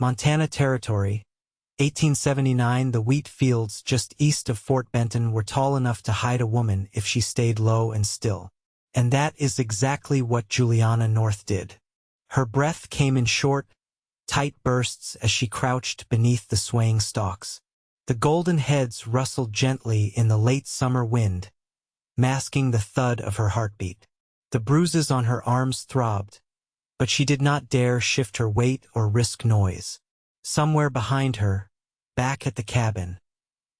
Montana Territory, 1879. The wheat fields just east of Fort Benton were tall enough to hide a woman if she stayed low and still. And that is exactly what Juliana North did. Her breath came in short, tight bursts as she crouched beneath the swaying stalks. The golden heads rustled gently in the late summer wind, masking the thud of her heartbeat. The bruises on her arms throbbed, but she did not dare shift her weight or risk noise. Somewhere behind her, back at the cabin,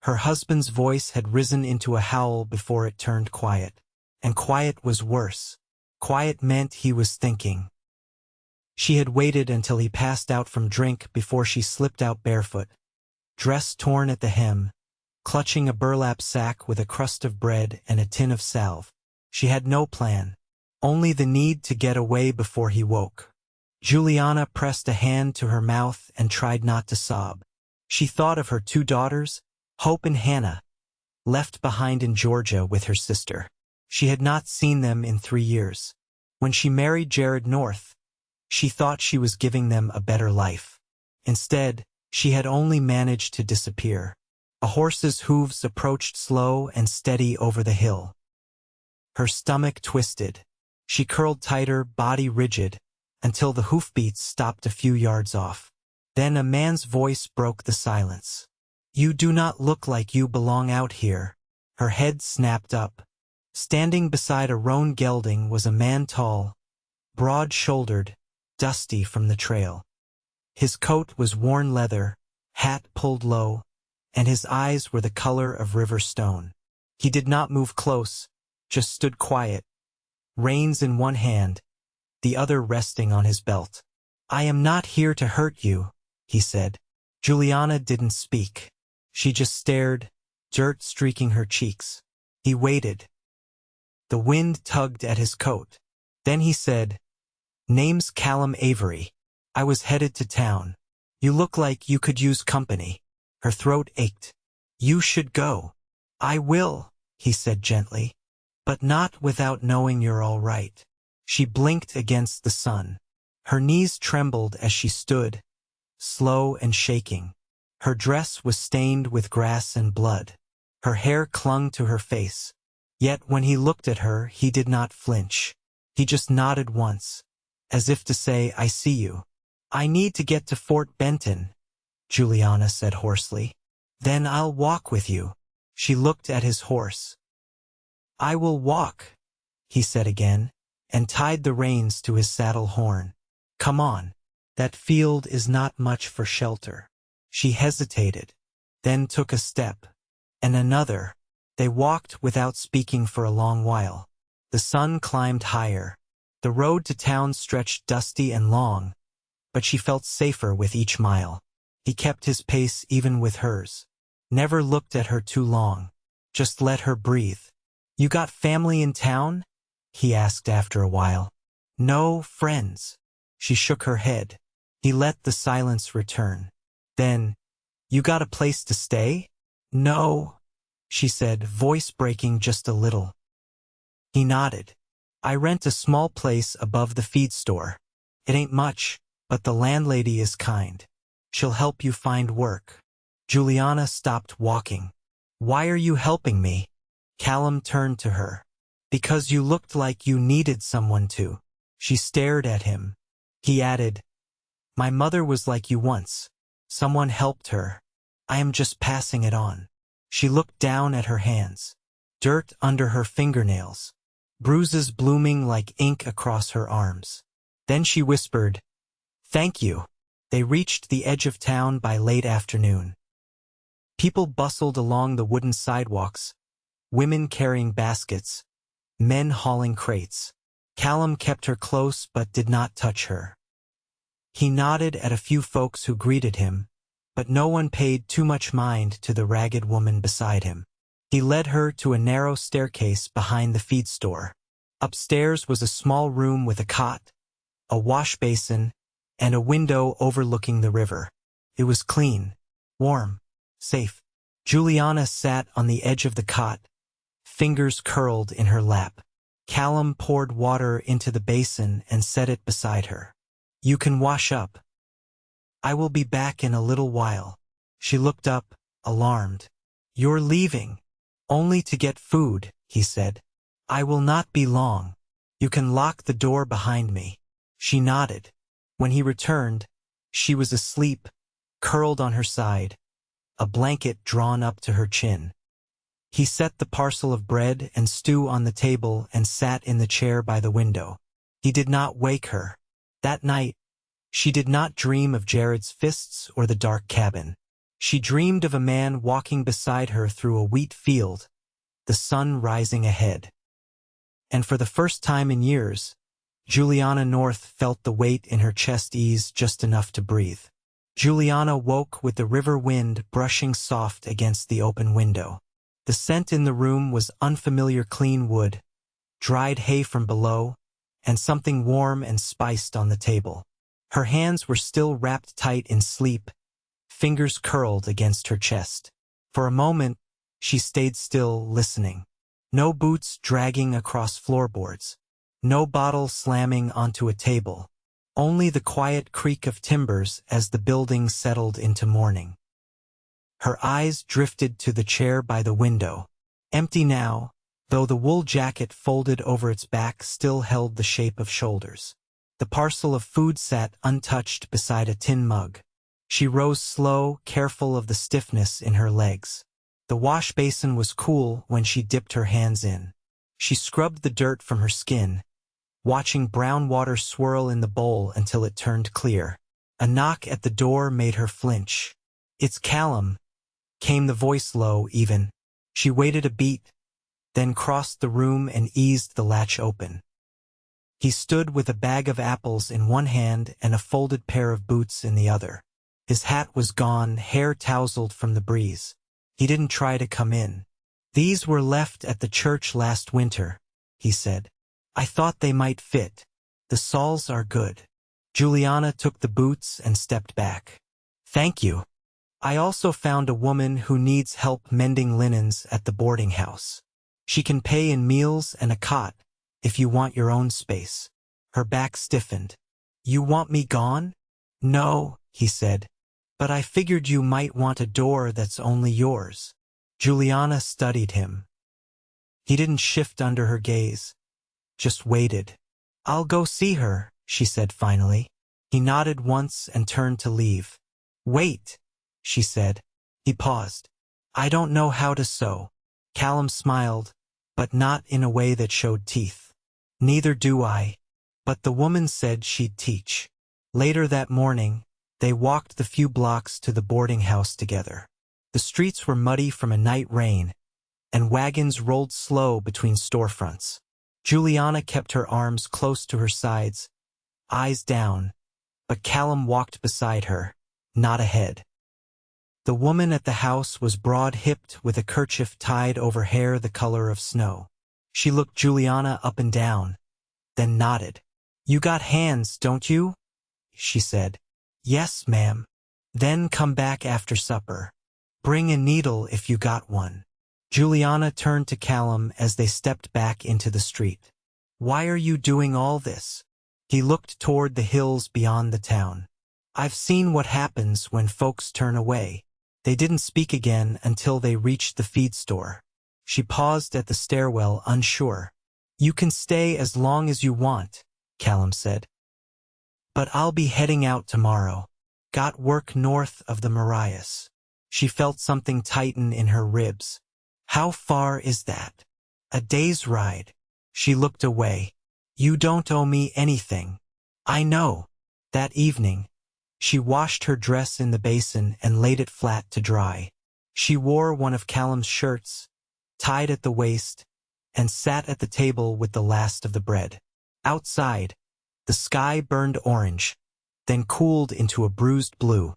her husband's voice had risen into a howl before it turned quiet. And quiet was worse. Quiet meant he was thinking. She had waited until he passed out from drink before she slipped out barefoot, dress torn at the hem, clutching a burlap sack with a crust of bread and a tin of salve. She had no plan, only the need to get away before he woke. Juliana pressed a hand to her mouth and tried not to sob. She thought of her 2 daughters, Hope and Hannah, left behind in Georgia with her sister. She had not seen them in 3 years. When she married Jared North, she thought she was giving them a better life. Instead, she had only managed to disappear. A horse's hooves approached slow and steady over the hill. Her stomach twisted. She curled tighter, body rigid, until the hoofbeats stopped a few yards off. Then a man's voice broke the silence. "You do not look like you belong out here." Her head snapped up. Standing beside a roan gelding was a man tall, broad-shouldered, dusty from the trail. His coat was worn leather, hat pulled low, and his eyes were the color of river stone. He did not move close, just stood quiet, reins in one hand, the other resting on his belt. "I am not here to hurt you," he said. Juliana didn't speak. She just stared, dirt streaking her cheeks. He waited. The wind tugged at his coat. Then he said, "Name's Callum Avery. I was headed to town. You look like you could use company." Her throat ached. "You should go." "I will," he said gently, "but not without knowing you're all right." She blinked against the sun. Her knees trembled as she stood, slow and shaking. Her dress was stained with grass and blood. Her hair clung to her face. Yet when he looked at her, he did not flinch. He just nodded once, as if to say, "I see you." "I need to get to Fort Benton," Juliana said hoarsely. "Then I'll walk with you." She looked at his horse. "I will walk," he said again, and tied the reins to his saddle horn. "Come on. That field is not much for shelter." She hesitated, then took a step, and another. They walked without speaking for a long while. The sun climbed higher. The road to town stretched dusty and long, but she felt safer with each mile. He kept his pace even with hers. Never looked at her too long. Just let her breathe. "You got family in town?" he asked after a while. "No, friends." She shook her head. He let the silence return. Then, "You got a place to stay?" "No," she said, voice breaking just a little. He nodded. "I rent a small place above the feed store. It ain't much, but the landlady is kind. She'll help you find work." Juliana stopped walking. "Why are you helping me?" Callum turned to her. "Because you looked like you needed someone to." She stared at him. He added, "My mother was like you once. Someone helped her. I am just passing it on." She looked down at her hands. Dirt under her fingernails. Bruises blooming like ink across her arms. Then she whispered, "Thank you." They reached the edge of town by late afternoon. People bustled along the wooden sidewalks, women carrying baskets, men hauling crates. Callum kept her close but did not touch her. He nodded at a few folks who greeted him, but no one paid too much mind to the ragged woman beside him. He led her to a narrow staircase behind the feed store. Upstairs was a small room with a cot, a wash basin, and a window overlooking the river. It was clean, warm, safe. Juliana sat on the edge of the cot, fingers curled in her lap. Callum poured water into the basin and set it beside her. "You can wash up." I will be back in a little while. She looked up, alarmed. You're leaving? Only to get food, he said. I will not be long. You can lock the door behind me. She nodded. When he returned, she was asleep, curled on her side, a blanket drawn up to her chin. He set the parcel of bread and stew on the table and sat in the chair by the window. He did not wake her. That night, she did not dream of Jared's fists or the dark cabin. She dreamed of a man walking beside her through a wheat field, the sun rising ahead. And for the first time in years, Juliana North felt the weight in her chest ease just enough to breathe. Juliana woke with the river wind brushing soft against the open window. The scent in the room was unfamiliar clean wood, dried hay from below, and something warm and spiced on the table. Her hands were still wrapped tight in sleep, fingers curled against her chest. For a moment, she stayed still, listening. No boots dragging across floorboards. No bottle slamming onto a table. Only the quiet creak of timbers as the building settled into morning. Her eyes drifted to the chair by the window. Empty now, though the wool jacket folded over its back still held the shape of shoulders. The parcel of food sat untouched beside a tin mug. She rose slow, careful of the stiffness in her legs. The wash basin was cool when she dipped her hands in. She scrubbed the dirt from her skin, watching brown water swirl in the bowl until it turned clear. A knock at the door made her flinch. "It's Callum," came the voice low, even. She waited a beat, then crossed the room and eased the latch open. He stood with a bag of apples in one hand and a folded pair of boots in the other. His hat was gone, hair tousled from the breeze. He didn't try to come in. "These were left at the church last winter," he said. "I thought they might fit. The soles are good." Juliana took the boots and stepped back. "Thank you. I also found a woman who needs help mending linens at the boarding house. She can pay in meals and a cot if you want your own space." Her back stiffened. "You want me gone?" "No," he said. "But I figured you might want a door that's only yours." Juliana studied him. He didn't shift under her gaze, just waited. "I'll go see her," she said finally. He nodded once and turned to leave. "Wait," she said. He paused. "I don't know how to sew." Callum smiled, but not in a way that showed teeth. "Neither do I." But the woman said she'd teach. Later that morning, they walked the few blocks to the boarding house together. The streets were muddy from a night rain, and wagons rolled slow between storefronts. Juliana kept her arms close to her sides, eyes down, but Callum walked beside her, not ahead. The woman at the house was broad-hipped with a kerchief tied over hair the color of snow. She looked Juliana up and down, then nodded. "You got hands, don't you?" she said. "Yes, ma'am." "Then come back after supper. Bring a needle if you got one." Juliana turned to Callum as they stepped back into the street. "Why are you doing all this?" He looked toward the hills beyond the town. "I've seen what happens when folks turn away." They didn't speak again until they reached the feed store. She paused at the stairwell, unsure. "You can stay as long as you want," Callum said. "But I'll be heading out tomorrow. Got work north of the Marias." She felt something tighten in her ribs. "How far is that?" "A day's ride." She looked away. "You don't owe me anything." "I know." That evening, she washed her dress in the basin and laid it flat to dry. She wore one of Callum's shirts, tied at the waist, and sat at the table with the last of the bread. Outside, the sky burned orange, then cooled into a bruised blue.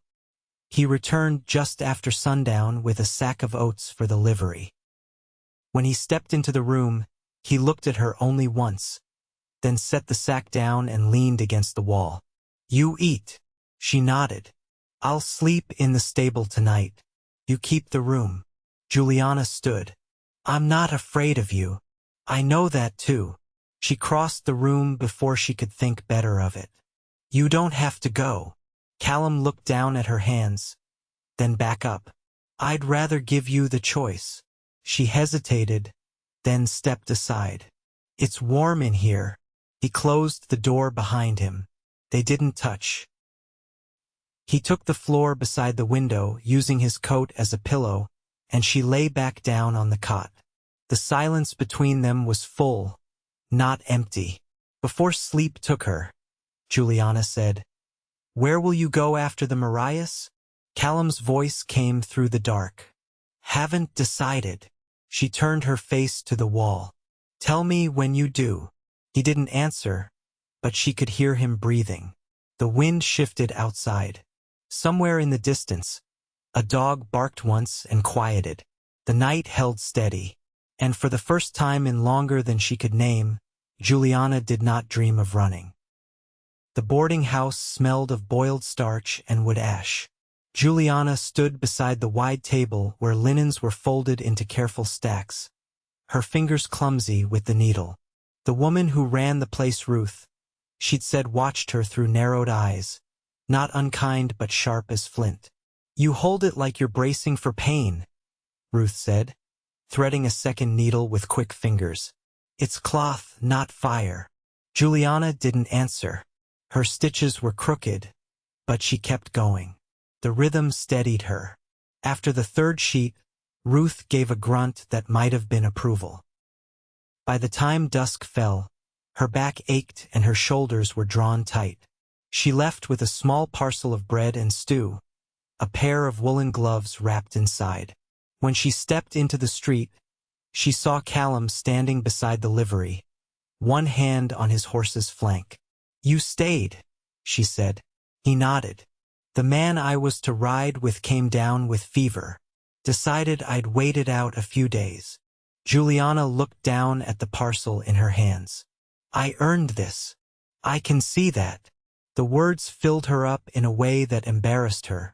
He returned just after sundown with a sack of oats for the livery. When he stepped into the room, he looked at her only once, then set the sack down and leaned against the wall. "You eat." She nodded. "I'll sleep in the stable tonight. You keep the room." Juliana stood. "I'm not afraid of you. I know that too." She crossed the room before she could think better of it. "You don't have to go." Callum looked down at her hands, then back up. I'd rather give you the choice. She hesitated, then stepped aside. It's warm in here. He closed the door behind him. They didn't touch. He took the floor beside the window, using his coat as a pillow, and she lay back down on the cot. The silence between them was full, not empty. Before sleep took her, Juliana said, "Where will you go after the Mariahs?" Callum's voice came through the dark. "Haven't decided." She turned her face to the wall. "Tell me when you do." He didn't answer, but she could hear him breathing. The wind shifted outside. Somewhere in the distance, a dog barked once and quieted. The night held steady, and for the first time in longer than she could name, Juliana did not dream of running. The boarding house smelled of boiled starch and wood ash. Juliana stood beside the wide table where linens were folded into careful stacks, her fingers clumsy with the needle. The woman who ran the place, Ruth, she'd said, watched her through narrowed eyes, not unkind but sharp as flint. "You hold it like you're bracing for pain," Ruth said, threading a second needle with quick fingers. "It's cloth, not fire." Juliana didn't answer. Her stitches were crooked, but she kept going. The rhythm steadied her. After the third sheet, Ruth gave a grunt that might have been approval. By the time dusk fell, her back ached and her shoulders were drawn tight. She left with a small parcel of bread and stew, a pair of woolen gloves wrapped inside. When she stepped into the street, she saw Callum standing beside the livery, one hand on his horse's flank. "You stayed," she said. He nodded. "The man I was to ride with came down with fever. Decided I'd wait it out a few days." Juliana looked down at the parcel in her hands. "I earned this. I can see that." The words filled her up in a way that embarrassed her,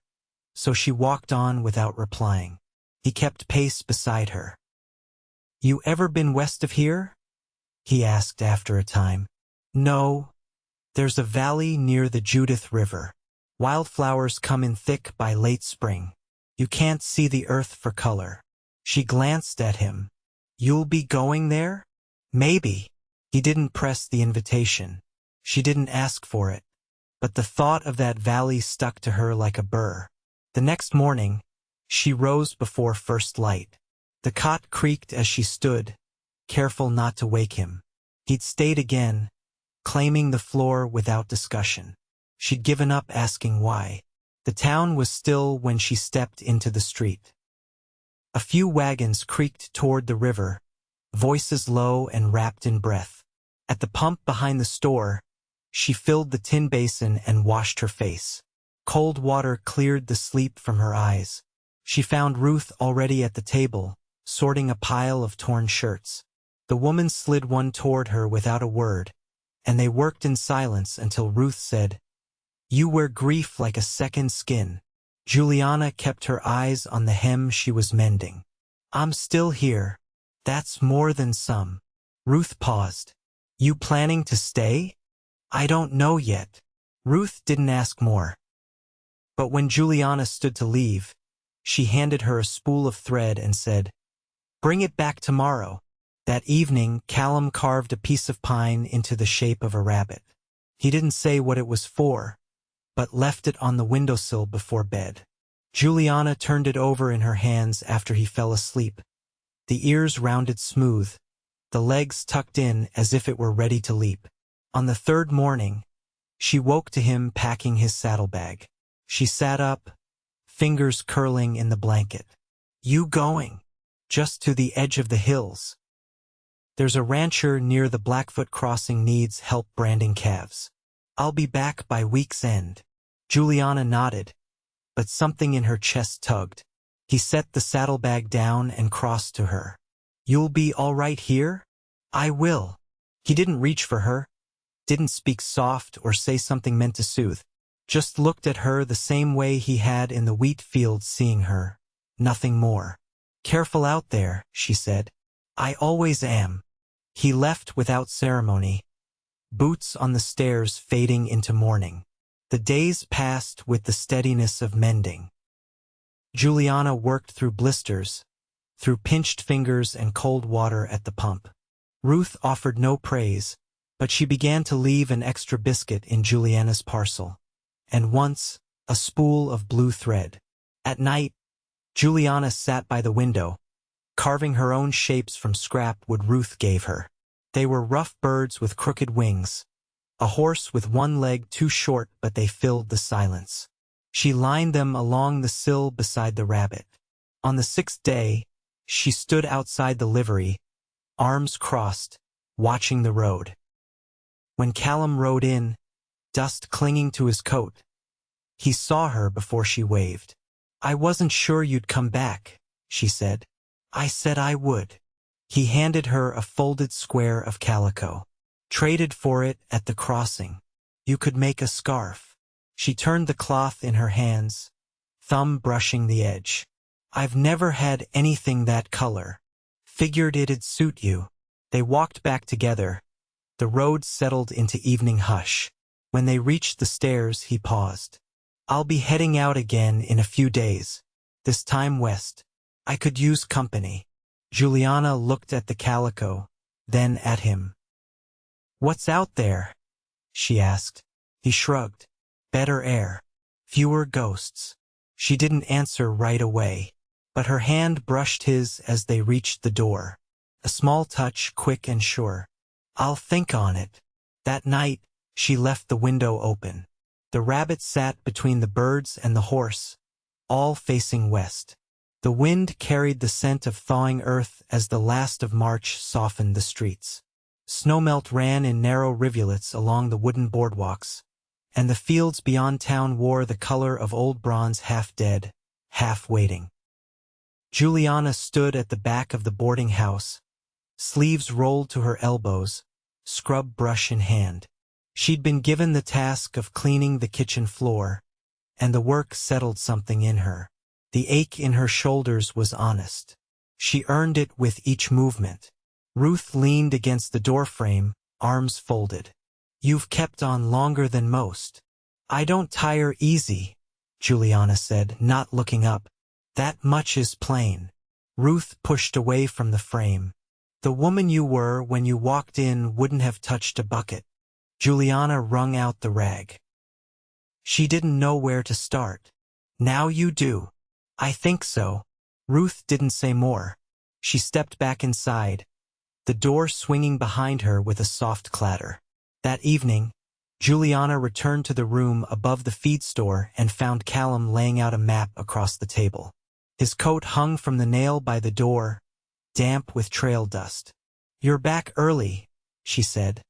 so she walked on without replying. He kept pace beside her. "You ever been west of here?" he asked after a time. "No. There's a valley near the Judith River. Wildflowers come in thick by late spring. You can't see the earth for color." She glanced at him. "You'll be going there?" "Maybe." He didn't press the invitation. She didn't ask for it. But the thought of that valley stuck to her like a burr. The next morning, she rose before first light. The cot creaked as she stood, careful not to wake him. He'd stayed again, claiming the floor without discussion. She'd given up asking why. The town was still when she stepped into the street. A few wagons creaked toward the river, voices low and wrapped in breath. At the pump behind the store, she filled the tin basin and washed her face. Cold water cleared the sleep from her eyes. She found Ruth already at the table, sorting a pile of torn shirts. The woman slid one toward her without a word, and they worked in silence until Ruth said, "You wear grief like a second skin." Juliana kept her eyes on the hem she was mending. "I'm still here. That's more than some." Ruth paused. "You planning to stay?" "I don't know yet." Ruth didn't ask more. But when Juliana stood to leave, she handed her a spool of thread and said, "Bring it back tomorrow." That evening, Callum carved a piece of pine into the shape of a rabbit. He didn't say what it was for, but left it on the windowsill before bed. Juliana turned it over in her hands after he fell asleep, the ears rounded smooth, the legs tucked in as if it were ready to leap. On the third morning, she woke to him packing his saddlebag. She sat up, fingers curling in the blanket. "You going?" "Just to the edge of the hills. There's a rancher near the Blackfoot crossing needs help branding calves. I'll be back by week's end." Juliana nodded, but something in her chest tugged. He set the saddlebag down and crossed to her. "You'll be all right here?" "I will." He didn't reach for her, didn't speak soft or say something meant to soothe, just looked at her the same way he had in the wheat field seeing her, nothing more. "Careful out there," she said. "I always am." He left without ceremony, boots on the stairs fading into morning. The days passed with the steadiness of mending. Juliana worked through blisters, through pinched fingers and cold water at the pump. Ruth offered no praise, but she began to leave an extra biscuit in Juliana's parcel. And once, a spool of blue thread. At night, Juliana sat by the window, carving her own shapes from scrap wood Ruth gave her. They were rough birds with crooked wings, a horse with one leg too short, but they filled the silence. She lined them along the sill beside the rabbit. On the 6th day, she stood outside the livery, arms crossed, watching the road. When Callum rode in, dust clinging to his coat, he saw her before she waved. "I wasn't sure you'd come back," she said. "I said I would." He handed her a folded square of calico. "Traded for it at the crossing. You could make a scarf." She turned the cloth in her hands, thumb brushing the edge. "I've never had anything that color. Figured it'd suit you." They walked back together. The road settled into evening hush. When they reached the stairs, he paused. "I'll be heading out again in a few days, this time west. I could use company." Juliana looked at the calico, then at him. "What's out there?" she asked. He shrugged. "Better air. Fewer ghosts." She didn't answer right away, but her hand brushed his as they reached the door. A small touch, quick and sure. "I'll think on it." That night, she left the window open. The rabbit sat between the birds and the horse, all facing west. The wind carried the scent of thawing earth as the last of March softened the streets. Snowmelt ran in narrow rivulets along the wooden boardwalks, and the fields beyond town wore the color of old bronze, half dead, half waiting. Juliana stood at the back of the boarding house, sleeves rolled to her elbows, scrub brush in hand. She'd been given the task of cleaning the kitchen floor, and the work settled something in her. The ache in her shoulders was honest. She earned it with each movement. Ruth leaned against the doorframe, arms folded. "You've kept on longer than most." "I don't tire easy," Juliana said, not looking up. "That much is plain." Ruth pushed away from the frame. "The woman you were when you walked in wouldn't have touched a bucket." Juliana wrung out the rag. She didn't know where to start. "Now you do." "I think so." Ruth didn't say more. She stepped back inside, the door swinging behind her with a soft clatter. That evening, Juliana returned to the room above the feed store and found Callum laying out a map across the table. His coat hung from the nail by the door, damp with trail dust. "You're back early," she said,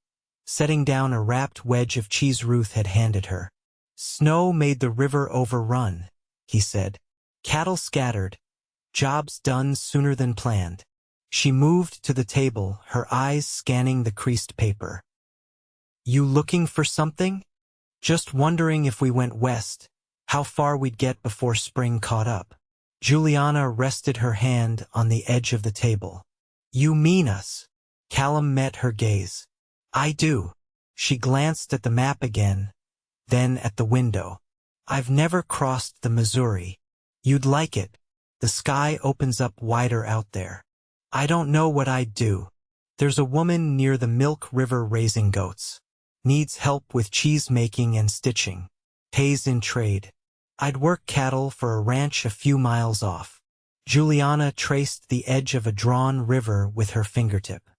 setting down a wrapped wedge of cheese Ruth had handed her. "Snow made the river overrun," he said. "Cattle scattered. Jobs done sooner than planned." She moved to the table, her eyes scanning the creased paper. "You looking for something?" "Just wondering if we went west, how far we'd get before spring caught up." Juliana rested her hand on the edge of the table. "You mean us?" Callum met her gaze. "I do." She glanced at the map again, then at the window. "I've never crossed the Missouri. You'd like it. The sky opens up wider out there." "I don't know what I'd do. There's a woman near the Milk River raising goats. Needs help with cheese making and stitching. Pays in trade. I'd work cattle for a ranch a few miles off." Juliana traced the edge of a drawn river with her fingertip.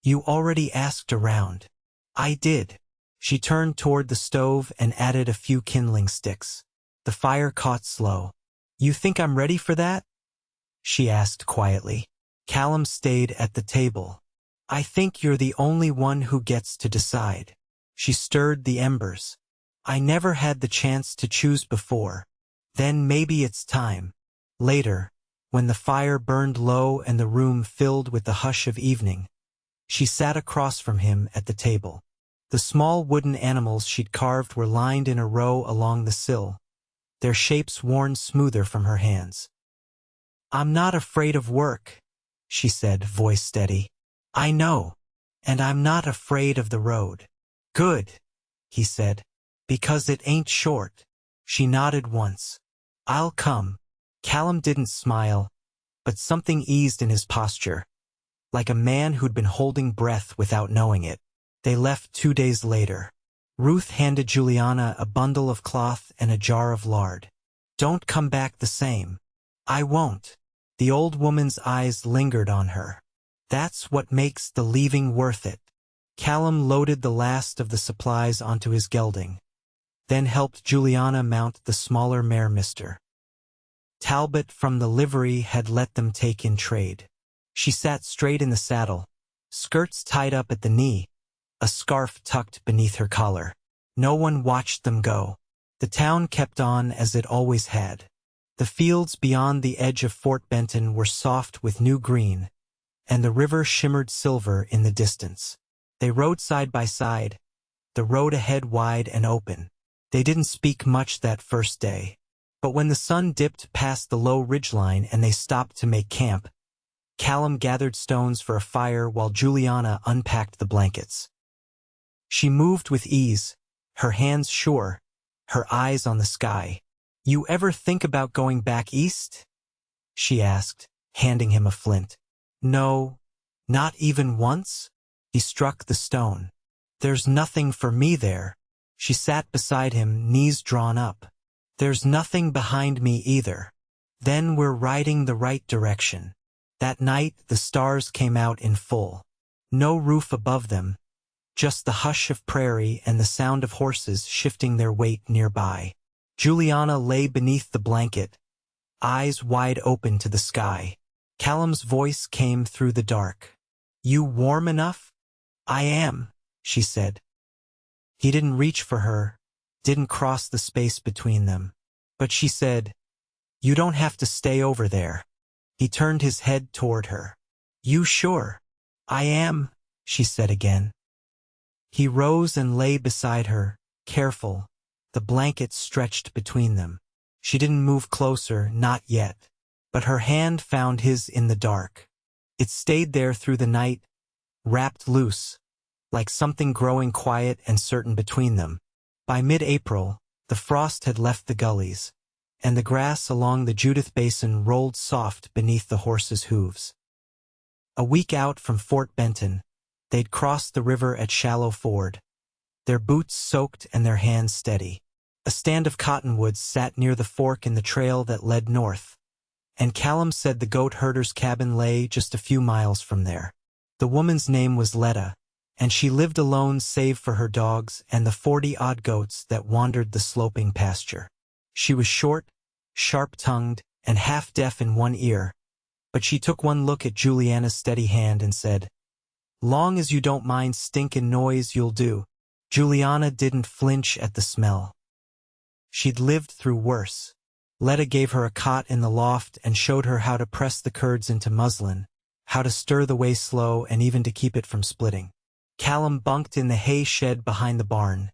"You already asked around." "I did." She turned toward the stove and added a few kindling sticks. The fire caught slow. "You think I'm ready for that?" she asked quietly. Callum stayed at the table. "I think you're the only one who gets to decide." She stirred the embers. "I never had the chance to choose before. Then maybe it's time." Later, when the fire burned low and the room filled with the hush of evening, she sat across from him at the table. The small wooden animals she'd carved were lined in a row along the sill, their shapes worn smoother from her hands. "I'm not afraid of work," she said, voice steady. "I know, and I'm not afraid of the road." "Good," he said. Because it ain't short. She nodded once. I'll come. Callum didn't smile, but something eased in his posture, like a man who'd been holding breath without knowing it. They left 2 days later. Ruth handed Juliana a bundle of cloth and a jar of lard. Don't come back the same. I won't. The old woman's eyes lingered on her. That's what makes the leaving worth it. Callum loaded the last of the supplies onto his gelding, then helped Juliana mount the smaller mare Mr. Talbot from the livery had let them take in trade. She sat straight in the saddle, skirts tied up at the knee, a scarf tucked beneath her collar. No one watched them go. The town kept on as it always had. The fields beyond the edge of Fort Benton were soft with new green, and the river shimmered silver in the distance. They rode side by side, the road ahead wide and open. They didn't speak much that first day, but when the sun dipped past the low ridgeline and they stopped to make camp, Callum gathered stones for a fire while Juliana unpacked the blankets. She moved with ease, her hands sure, her eyes on the sky. You ever think about going back east? She asked, handing him a flint. No, not even once? He struck the stone. There's nothing for me there. She sat beside him, knees drawn up. There's nothing behind me either. Then we're riding the right direction. That night the stars came out in full. No roof above them, just the hush of prairie and the sound of horses shifting their weight nearby. Juliana lay beneath the blanket, eyes wide open to the sky. Callum's voice came through the dark. You warm enough? I am, she said. He didn't reach for her, didn't cross the space between them. But she said, You don't have to stay over there. He turned his head toward her. You sure? I am, she said again. He rose and lay beside her, careful, the blanket stretched between them. She didn't move closer, not yet, but her hand found his in the dark. It stayed there through the night, wrapped loose, like something growing quiet and certain between them. By mid-April, the frost had left the gullies, and the grass along the Judith Basin rolled soft beneath the horses' hooves. A week out from Fort Benton, they'd crossed the river at Shallow Ford, their boots soaked and their hands steady. A stand of cottonwoods sat near the fork in the trail that led north, and Callum said the goat herder's cabin lay just a few miles from there. The woman's name was Letta, and she lived alone save for her dogs and the 40-odd goats that wandered the sloping pasture. She was short, sharp-tongued, and half-deaf in one ear, but she took one look at Juliana's steady hand and said, Long as you don't mind stinkin' noise, you'll do. Juliana didn't flinch at the smell. She'd lived through worse. Letta gave her a cot in the loft and showed her how to press the curds into muslin, how to stir the whey slow and even to keep it from splitting. Callum bunked in the hay shed behind the barn,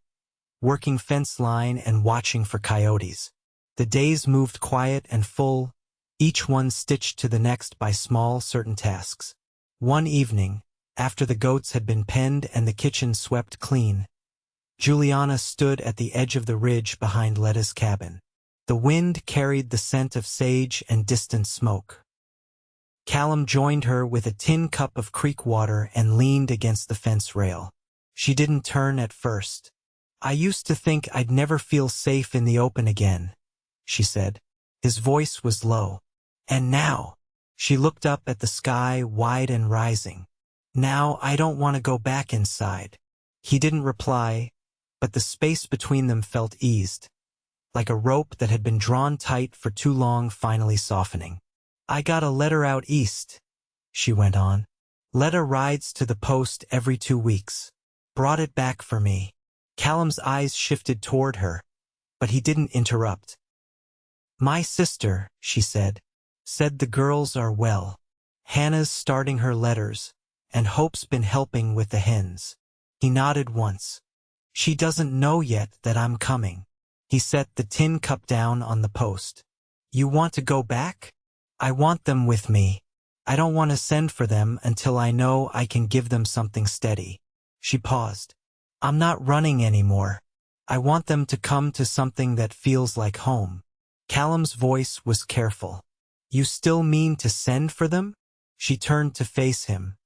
working fence line and watching for coyotes. The days moved quiet and full, each one stitched to the next by small, certain tasks. One evening, after the goats had been penned and the kitchen swept clean, Juliana stood at the edge of the ridge behind Letta's cabin. The wind carried the scent of sage and distant smoke. Callum joined her with a tin cup of creek water and leaned against the fence rail. She didn't turn at first. I used to think I'd never feel safe in the open again, she said. His voice was low. And now, she looked up at the sky wide and rising. Now I don't want to go back inside. He didn't reply, but the space between them felt eased, like a rope that had been drawn tight for too long finally softening. I got a letter out east, she went on. Letta rides to the post every 2 weeks. Brought it back for me. Callum's eyes shifted toward her, but he didn't interrupt. My sister, she said the girls are well. Hannah's starting her letters, and Hope's been helping with the hens. He nodded once. She doesn't know yet that I'm coming. He set the tin cup down on the post. You want to go back? I want them with me. I don't want to send for them until I know I can give them something steady. She paused. I'm not running anymore. I want them to come to something that feels like home. Callum's voice was careful. You still mean to send for them? She turned to face him.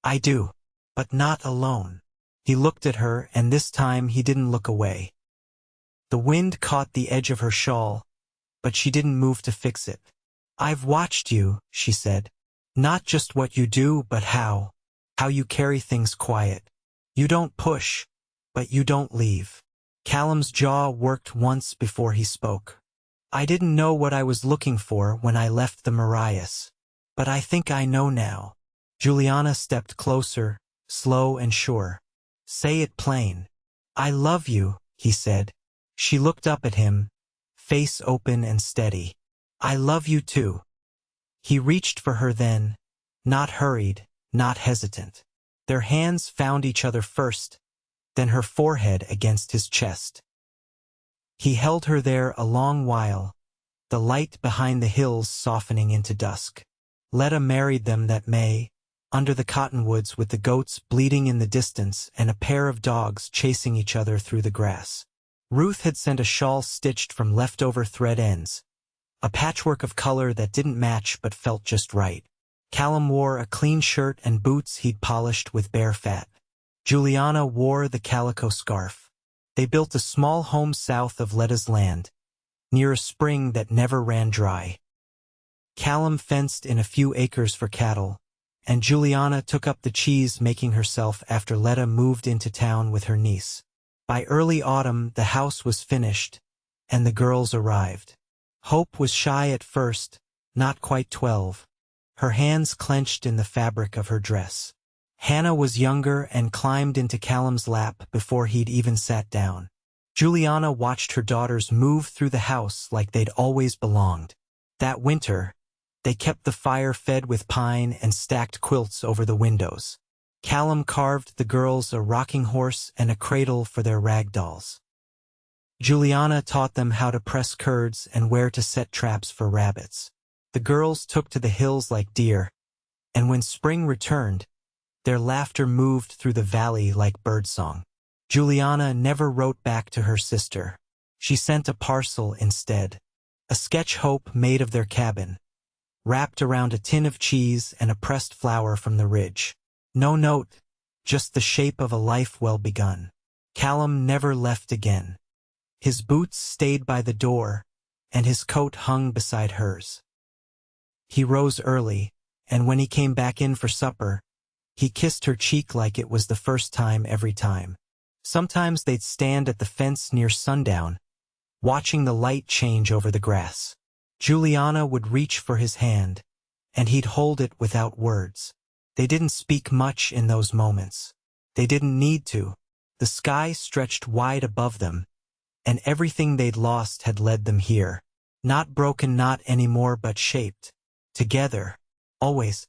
I do, but not alone. He looked at her, and this time he didn't look away. The wind caught the edge of her shawl, but she didn't move to fix it. I've watched you, she said. Not just what you do, but how you carry things quiet. You don't push, but you don't leave. Callum's jaw worked once before he spoke. I didn't know what I was looking for when I left the Marias, but I think I know now. Juliana stepped closer, slow and sure. Say it plain. I love you, he said. She looked up at him, face open and steady. I love you too. He reached for her then, not hurried, not hesitant. Their hands found each other first, then her forehead against his chest. He held her there a long while, the light behind the hills softening into dusk. Letta married them that May, under the cottonwoods with the goats bleating in the distance and a pair of dogs chasing each other through the grass. Ruth had sent a shawl stitched from leftover thread ends, a patchwork of color that didn't match but felt just right. Callum wore a clean shirt and boots he'd polished with bare fat. Juliana wore the calico scarf. They built a small home south of Letta's land, near a spring that never ran dry. Callum fenced in a few acres for cattle, and Juliana took up the cheese-making herself after Letta moved into town with her niece. By early autumn, the house was finished, and the girls arrived. Hope was shy at first, not quite 12. Her hands clenched in the fabric of her dress. Hannah was younger and climbed into Callum's lap before he'd even sat down. Juliana watched her daughters move through the house like they'd always belonged. That winter, they kept the fire fed with pine and stacked quilts over the windows. Callum carved the girls a rocking horse and a cradle for their rag dolls. Juliana taught them how to press curds and where to set traps for rabbits. The girls took to the hills like deer, and when spring returned, their laughter moved through the valley like birdsong. Juliana never wrote back to her sister. She sent a parcel instead, a sketch hope made of their cabin, wrapped around a tin of cheese and a pressed flower from the ridge. No note, just the shape of a life well begun. Callum never left again. His boots stayed by the door, and his coat hung beside hers. He rose early, and when he came back in for supper, he kissed her cheek like it was the first time every time. Sometimes they'd stand at the fence near sundown, watching the light change over the grass. Juliana would reach for his hand, and he'd hold it without words. They didn't speak much in those moments. They didn't need to. The sky stretched wide above them, and everything they'd lost had led them here. Not broken, not anymore, but shaped. Together. Always.